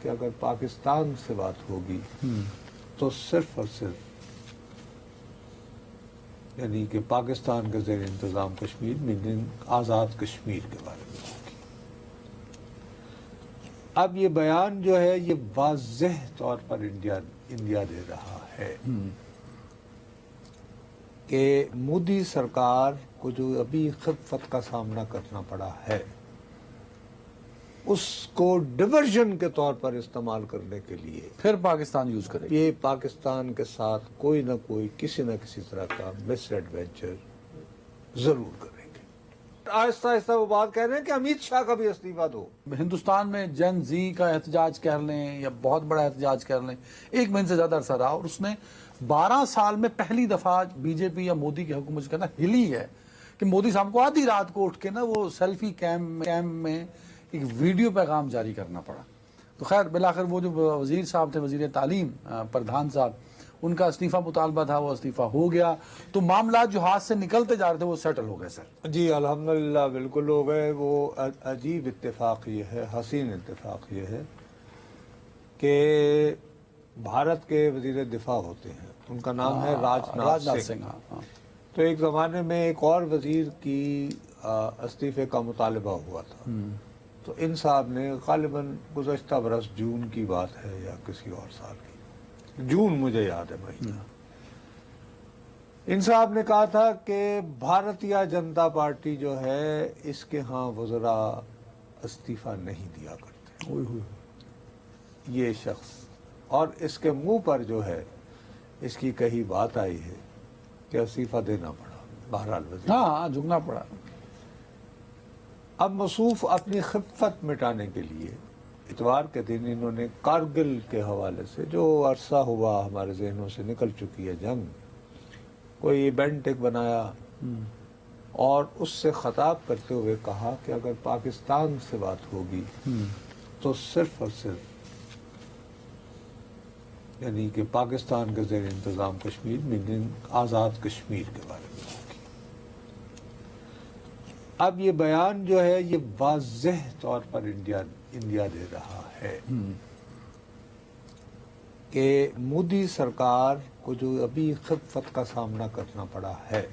کہ اگر پاکستان سے بات ہوگی تو صرف اور صرف یعنی کہ پاکستان کے زیر انتظام کشمیر میں آزاد کشمیر کے بارے میں ہوگی۔ اب یہ بیان جو ہے یہ واضح طور پر انڈیا دے رہا ہے کہ مودی سرکار کو جو ابھی خفت کا سامنا کرنا پڑا ہے اس کو ڈیورژن کے طور پر استعمال کرنے کے لیے پھر پاکستان یوز کرے گا۔ یہ پاکستان کے ساتھ کوئی نہ کوئی کسی نہ کسی طرح کا مس ایڈوینچر ضرور کریں گے۔ آہستہ آہستہ وہ بات کہہ رہے ہیں کہ امیت شاہ کا بھی استعفیٰ دو۔ ہندوستان میں جن زی کا احتجاج کر لیں یا بہت بڑا احتجاج کر لیں، 1 مہینے سے زیادہ عرصہ رہا اور اس نے 12 سال میں پہلی دفعہ بی جے پی یا مودی کی حکومت کہنا ہلی ہے کہ مودی صاحب کو آدھی رات کو اٹھ کے نا وہ سیلفی کیمپ میں ایک ویڈیو پیغام جاری کرنا پڑا۔ تو خیر بالآخر وہ جو وزیر صاحب تھے، وزیر تعلیم پردھان صاحب، ان کا استعفیٰ مطالبہ تھا، وہ استعفیٰ ہو گیا، تو معاملات جو ہاتھ سے نکلتے جا رہے تھے وہ سیٹل ہو گئے سر۔ جی الحمدللہ بالکل ہو گئے۔ وہ عجیب اتفاق یہ ہے، حسین اتفاق یہ ہے کہ بھارت کے وزیر دفاع ہوتے ہیں، ان کا نام ہے راجناتھ سنگھ۔ تو ایک زمانے میں ایک اور وزیر کی استعفے کا مطالبہ ہوا تھا، تو ان صاحب نے غالباً گزشتہ برس جون کی بات ہے یا کسی اور سال کی، جون مجھے یاد ہے مہینہ، ان صاحب نے کہا تھا کہ بھارتیہ جنتا پارٹی جو ہے اس کے ہاں وزراء استعفیٰ نہیں دیا کرتے۔ یہ شخص اور اس کے منہ پر جو ہے اس کی کہی بات آئی ہے کہ استعفیٰ دینا پڑا، بہرحال وزیر۔ ہاں جھکنا پڑا۔ اب مصروف اپنی خفت مٹانے کے لیے اتوار کے دن انہوں نے کارگل کے حوالے سے جو عرصہ ہوا ہمارے ذہنوں سے نکل چکی ہے جنگ، کوئی ایونٹ ایک بنایا اور اس سے خطاب کرتے ہوئے کہا کہ اگر پاکستان سے بات ہوگی تو صرف اور صرف یعنی کہ پاکستان کے زیر انتظام کشمیر میں آزاد کشمیر کے بارے میں ہوگی۔ اب یہ بیان جو ہے یہ واضح طور پر انڈیا دے رہا ہے کہ مودی سرکار کو جو ابھی خفت کا سامنا کرنا پڑا ہے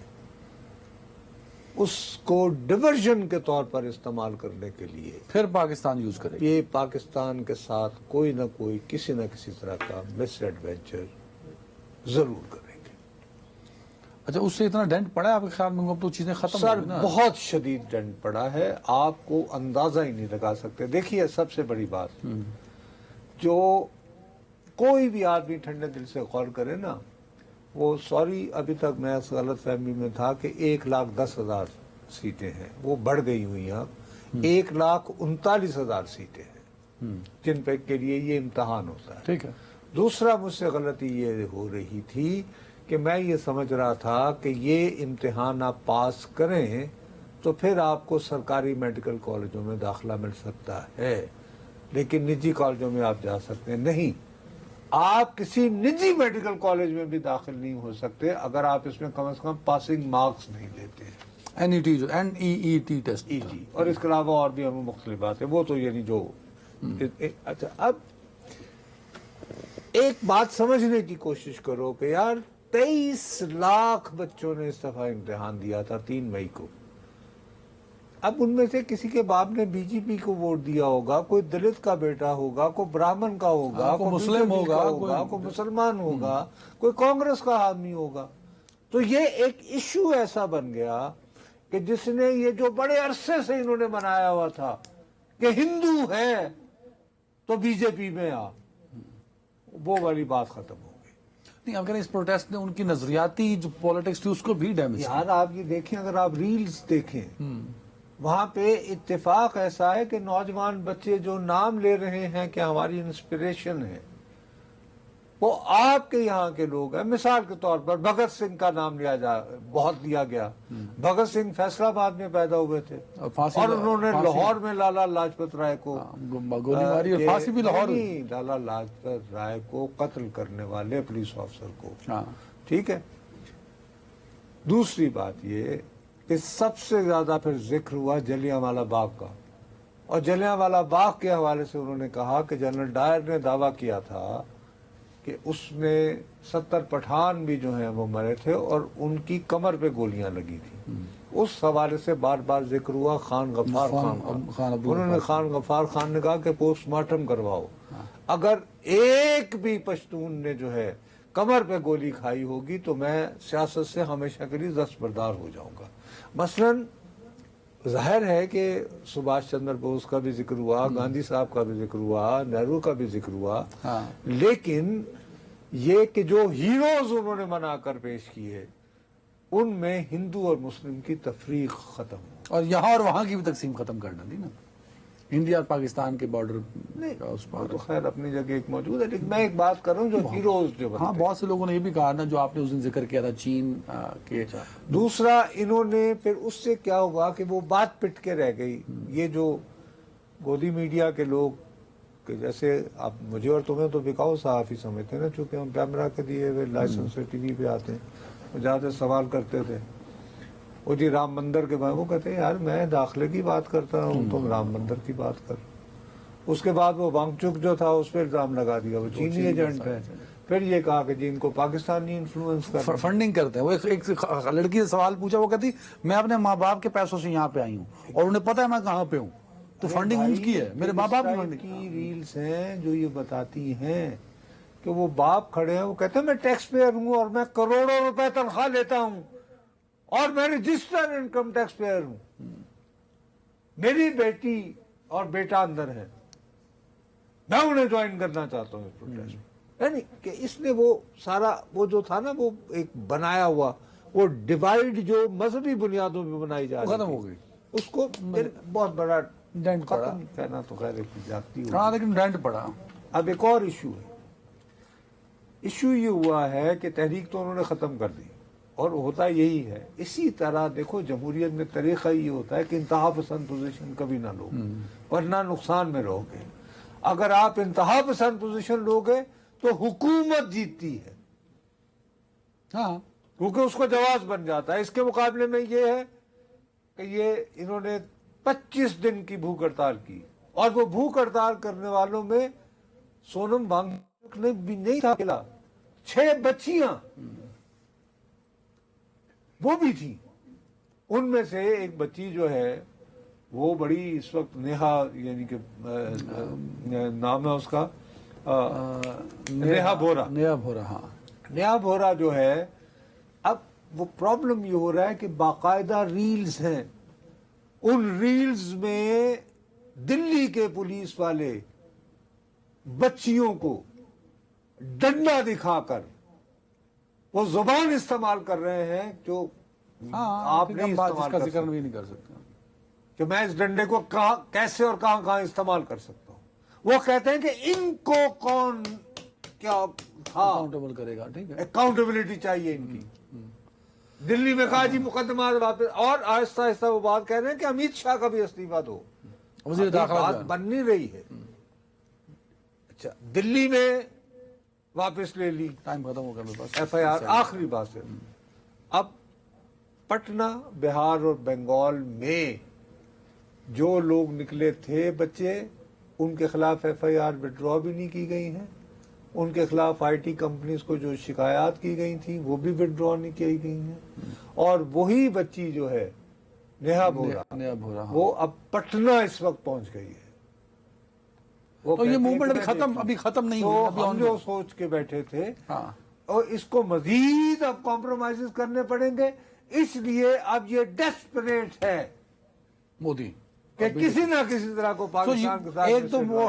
اس کو ڈیورژن کے طور پر استعمال کرنے کے لیے پھر پاکستان یوز کرے گا۔ یہ پاکستان کے ساتھ کوئی نہ کوئی کسی نہ کسی طرح کا مس ایڈوینچر ضرور کریں گے۔ اچھا اس سے اتنا ڈینٹ پڑا ہے آپ کے خیال میں؟ اب تو چیزیں ختم ہو سر گئی نا۔ بہت شدید ڈنڈ پڑا ہے، آپ کو اندازہ ہی نہیں لگا سکتے۔ دیکھیے سب سے بڑی بات جو کوئی بھی آدمی ٹھنڈے دل سے غور کرے نا، وہ سوری ابھی تک میں اس غلط فہمی میں تھا کہ 1,10,000 سیٹیں ہیں، وہ بڑھ گئی ہوئی ہیں، 1,39,000 سیٹیں ہیں جن پہ کے لیے یہ امتحان ہوتا ہے۔ ٹھیک ہے۔ دوسرا مجھ سے غلطی یہ ہو رہی تھی کہ میں یہ سمجھ رہا تھا کہ یہ امتحان آپ پاس کریں تو پھر آپ کو سرکاری میڈیکل کالجوں میں داخلہ مل سکتا ہے، لیکن نجی کالجوں میں آپ جا سکتے ہیں نہیں۔ آپ کسی نجی میڈیکل کالج میں بھی داخل نہیں ہو سکتے اگر آپ اس میں کم از کم پاسنگ مارکس نہیں لیتے ہیں، NEET ٹیسٹ۔ جی، اور اس کے علاوہ اور بھی ہمیں مختلف باتیں، وہ تو یعنی جو اچھا اب ایک بات سمجھنے کی کوشش کرو کہ یار 23 لاکھ بچوں نے اس دفعہ امتحان دیا تھا 3 مئی کو۔ اب ان میں سے کسی کے باپ نے بی جے پی کو ووٹ دیا ہوگا، کوئی دلت کا بیٹا ہوگا، کوئی برہمن کا ہوگا، کوئی مسلم ہوگا، کوئی مسلمان ہوگا، کوئی کانگریس کا حامی ہوگا۔ تو یہ ایک ایشو ایسا بن گیا کہ جس نے یہ جو بڑے عرصے سے انہوں نے بنایا ہوا تھا کہ ہندو ہے تو بی جے پی میں آ، وہ والی بات ختم ہو گئی۔ نہیں اگر اس پروٹیسٹ نے ان کی نظریاتی جو پولیٹکس تھی اس کو بھی ڈیمیج یار آپ یہ دیکھیں، اگر آپ ریلز دیکھیں وہاں پہ اتفاق ایسا ہے کہ نوجوان بچے جو نام لے رہے ہیں کہ ہماری انسپریشن ہے وہ آپ کے یہاں کے لوگ ہیں۔ مثال کے طور پر بھگت سنگھ کا نام بہت لیا گیا۔ بھگت سنگھ فیصل آباد میں پیدا ہوئے تھے اور انہوں نے لاہور میں لالا لاجپت رائے کو گولی ماری اور پھانسی بھی لاہور نہیں، لالا لاجپت رائے کو قتل کرنے والے پولیس آفیسر کو، ٹھیک ہے۔ دوسری بات یہ کہ سب سے زیادہ پھر ذکر ہوا جلیانوالہ باغ کا، اور جلیانوالہ باغ کے حوالے سے انہوں نے کہا کہ جنرل ڈائر نے دعویٰ کیا تھا کہ اس میں 70 پٹھان بھی جو ہیں وہ مرے تھے اور ان کی کمر پہ گولیاں لگی تھیں. اس حوالے سے بار بار ذکر ہوا خان غفار خان کا. انہوں نے خان غفار خان نے کہا کہ پوسٹ مارٹم کرواؤ. اگر ایک بھی پشتون نے جو ہے کمر پہ گولی کھائی ہوگی تو میں سیاست سے ہمیشہ کے لیے دستبردار ہو جاؤں گا. مثلاً ظاہر ہے کہ سبھاش چندر بوس کا بھی ذکر ہوا, گاندھی صاحب کا بھی ذکر ہوا, نہرو کا بھی ذکر ہوا, لیکن یہ کہ جو ہیروز انہوں نے بنا کر پیش کیے ان میں ہندو اور مسلم کی تفریق ختم ہو, اور یہاں اور وہاں کی بھی تقسیم ختم کر ڈالی نا, انڈیا اور پاکستان کے بارڈر کا اس وہ پر. تو خیر اپنی جگہ ایک موجود ہے, لیکن میں ایک بات کر رہا ہوں جو ہیروز جو بنتے ہاں بہت سے لوگوں نے یہ بھی کہا نا جو آپ نے اس دن ذکر کیا تھا چین کے. دوسرا انہوں نے پھر اس سے کیا ہوا کہ وہ بات پٹ کے رہ گئی. یہ جو گودی میڈیا کے لوگ کہ جیسے اب مجھے اور تمہیں تو بکاؤ صحافی سمجھتے ہیں نا, چونکہ ہم کیمرہ کے دیے ہوئے لائسنس سے ٹی وی پہ آتے ہیں, وہ زیادہ سوال کرتے تھے وہ جی رام مندر کے بارے. وہ کہتے ہیں یار میں داخلے کی بات کرتا ہوں, تم رام مندر کی بات کر. اس کے بعد وہ وانگ چک جو تھا اس پہ الزام لگا دیا وہ چینی ایجنٹ ہے. پھر یہ کہا کہ جی ان کو پاکستانی انفلوئنس کر فنڈنگ کرتے ہیں. وہ ایک لڑکی سے سوال پوچھا, وہ کہتی میں اپنے ماں باپ کے پیسوں سے یہاں پہ آئی ہوں اور انہیں پتا ہے میں کہاں پہ ہوں, تو فنڈنگ ان کی ہے, میرے ماں باپ کی ریلز ہیں جو یہ بتاتی ہیں کہ وہ باپ کھڑے ہیں, وہ کہتے ہیں میں ٹیکس پیئر ہوں اور میں کروڑوں روپے تنخواہ لیتا ہوں اور میں رجسٹرڈ انکم ٹیکس پیئر ہوں, میری بیٹی اور بیٹا اندر ہے, میں انہیں جوائن کرنا چاہتا ہوں اس پروٹیسٹ میں. یعنی کہ اس نے وہ سارا وہ جو تھا نا وہ ایک بنایا ہوا وہ ڈیوائیڈ جو مذہبی بنیادوں پہ بنائی جا رہی ختم ہو گئی, اس کو بہت بڑا ڈینٹ پڑا. ختم کہنا تو خیر ایک جاتی ہو. ہاں لیکن ڈینٹ پڑا. اب ایک اور ایشو ہے. ایشو یہ ہوا ہے کہ تحریک تو انہوں نے ختم کر دی اور ہوتا یہی ہے. اسی طرح دیکھو جمہوریت میں طریقہ یہ ہوتا ہے کہ انتہا پسند پوزیشن کبھی نہ لو ورنہ نقصان میں رہو گے. اگر آپ انتہا پسند پوزیشن لوگے تو حکومت جیتتی ہے, ہاں کیونکہ اس کو جواز بن جاتا ہے. اس کے مقابلے میں یہ ہے کہ یہ انہوں نے 25 دن کی بھوک ہڑتال کی اور وہ بھوک ہڑتال کرنے والوں میں سونم وانگچک نے بھی نہیں تھا اکیلا, 6 بچیاں وہ بھی تھی. ان میں سے ایک بچی جو ہے وہ بڑی اس وقت نیہا, یعنی کہ نام ہے اس کا نیہا بورا. نیا بھورا. ہاں نیہا بورا جو ہے, اب وہ پرابلم یہ ہو رہا ہے کہ باقاعدہ ریلز ہیں, ان ریلز میں دلی کے پولیس والے بچیوں کو ڈنڈا دکھا کر وہ زبان استعمال کر رہے ہیں جو آپ نہیں استعمال کر ذکر بھی نہیں کر سکتے کہ میں اس ڈنڈے کو کہاں کیسے اور کہاں استعمال کر سکتا ہوں. وہ کہتے ہیں کہ ان کو کون کیا تھا اکاؤنٹیبل کرے گا. ٹھیک ہے, اکاؤنٹیبلٹی چاہیے ان کی. دلی میں کہا جی مقدمات واپس, اور آہستہ آہستہ وہ بات کہہ رہے ہیں کہ امیت شاہ کا بھی استعفیٰ دو. وزیر داخلہ بات بن نہیں رہی ہے. اچھا دلی میں واپس لے لی, ٹائم ختم ہو گیا بس. ایف آئی آر آخری بات ہے. اب پٹنہ, بہار اور بنگال میں جو لوگ نکلے تھے بچے, ان کے خلاف ایف آئی آر وڈرا بھی نہیں کی گئی ہیں. ان کے خلاف آئی ٹی کمپنیز کو جو شکایات کی گئی تھیں وہ بھی وڈرا نہیں کی گئی ہیں. اور وہی بچی جو ہے نیہا بورا, وہ اب پٹنہ اس وقت پہنچ گئی ہے. تو یہ موومنٹ ابھی ختم نہیں تو ہوئی. ہم جو سوچ کے بیٹھے تھے ہاں, اور اس کو مزید اب کمپرومائز کرنے پڑیں گے, اس لیے اب یہ ڈیسپریٹ ہے مودی کہ کسی نہ کسی طرح کو پاکستان کے ساتھ ایک تو وہ